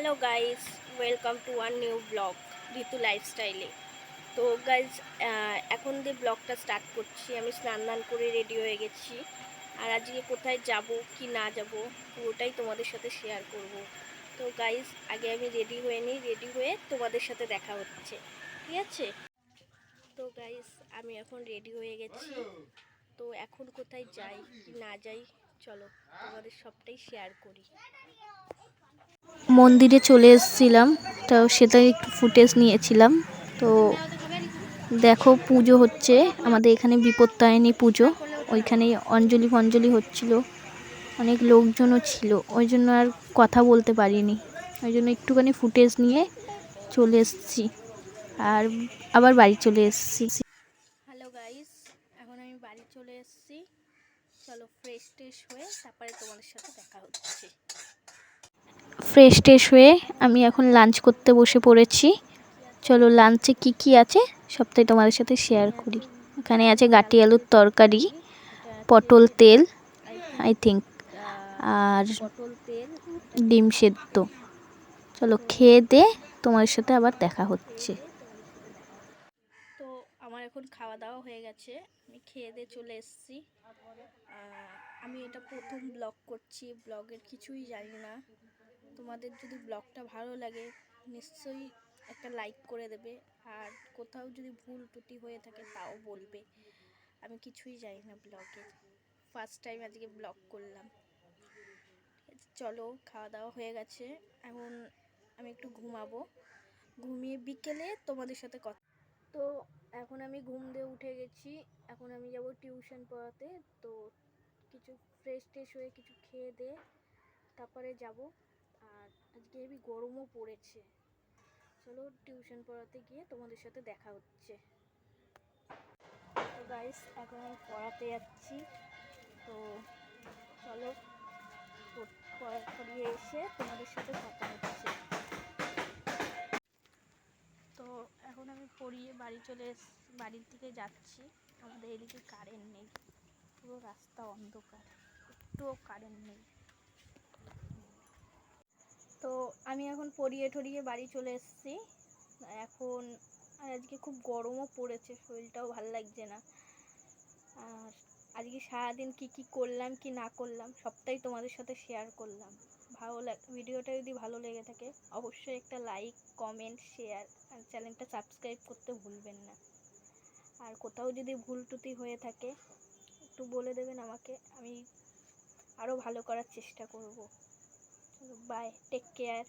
Hello guys, welcome to one new blog Ritu লাইফস্টাইলে। তো guys, এখন দিয়ে ব্লগটা স্টার্ট করছি। আমি স্নান দান করে রেডি হয়ে গেছি, আর আজকে কোথায় যাব কি না যাব পুরোটাই তোমাদের সাথে শেয়ার করব। তো গাইজ, আগে আমি রেডি হয়ে নিই, রেডি হয়ে তোমাদের সাথে দেখা হচ্ছে, ঠিক আছে? তো গাইজ, আমি এখন রেডি হয়ে গেছি। তো এখন কোথায় যাই কি না যাই, চলো তোমাদের সবটাই শেয়ার করি। মন্দিরে চলে এসেছিলাম, তো সেটাই একটু ফুটেজ নিয়েছিলাম। তো দেখো, পুজো হচ্ছে আমাদের এখানে, বিপত্তায়নী পুজো। ওইখানে অঞ্জলি ফঞ্জলি হচ্ছিল, অনেক লোকজনও ছিল, ওই জন্য আর কথা বলতে পারিনি। ওই জন্য একটুখানি ফুটেজ নিয়ে চলে এসেছি, আর আবার বাড়ি চলে এসেছি। হ্যালো গাইস, এখন আমি বাড়ি চলে এসেছি। চলো ফ্রেশ ট্রেশ হয়ে তারপরে তোমাদের সাথে দেখা হচ্ছে। ফ্রেশ ট্রেশ হয়ে আমি এখন লাঞ্চ করতে বসে পড়েছি। চলো লাঞ্চে কি কি আছে সবটাই তোমাদের সাথে শেয়ার করি। এখানে আছে গাটি আলুর তরকারি, পটল তেল আই থিঙ্ক, আর পটল তেল, ডিম সেদ্ধ। চলো খেয়ে দে, তোমাদের সাথে আবার দেখা হচ্ছে। তো আমার এখন খাওয়া দাওয়া হয়ে গেছে, আমি খেয়ে দিয়ে চলে এসেছি। আমি এটা প্রথম ব্লগ করছি, ব্লগের কিছুই জানি না। তোমাদের যদি ব্লগটা ভালো লাগে নিশ্চয়ই একটা লাইক করে দেবে, আর কোথাও যদি ভুল ত্রুটি হয়ে থাকে তাও বলবে। আমি কিছুই জানি না ব্লগে, ফার্স্ট টাইম আজকে ব্লগ করলাম। চলো, খাওয়া দাওয়া হয়ে গেছে, এখন আমি একটু ঘুমাবো, ঘুমিয়ে বিকেলে তোমাদের সাথে কথা। তো এখন আমি ঘুম দিয়ে উঠে গেছি, এখন আমি যাব টিউশন পড়াতে। তো কিছু ফ্রেশ ট্রেশ হয়ে কিছু খেয়ে দিয়ে তারপরে যাব। আর আজকে হেবি গরমও পড়েছে। চলো টিউশন পড়াতে গিয়ে তোমাদের সাথে দেখা হচ্ছে। তো গাইস, এখন আমি পড়াতে যাচ্ছি। তো চলো পড়িয়ে এসে তোমাদের সাথে কথা হচ্ছে। তো এখন আমি পড়িয়ে বাড়ি বাড়ির দিকে যাচ্ছি। আমাদের এদিকে কারেন্ট নেই, পুরো রাস্তা অন্ধকার, একটুও কারেন্ট নেই। তো আমি এখন পড়িয়ে ঠড়িয়ে বাড়ি চলে এসেছি এখন। আর আজকে খুব গরমও পড়েছে, শরীরটাও ভালো লাগছে না। আর আজকে সারাদিন কি করলাম কি না করলাম সবটাই তোমাদের সাথে শেয়ার করলাম। ভিডিওটা যদি ভালো লেগে থাকে অবশ্যই একটা লাইক, কমেন্ট, শেয়ার আর চ্যানেলটা সাবস্ক্রাইব করতে ভুলবেন না। আর কোথাও যদি ভুল ত্রুটি হয়ে থাকে একটু বলে দেবেন আমাকে, আমি আরও ভালো করার চেষ্টা করব। Bye, take care.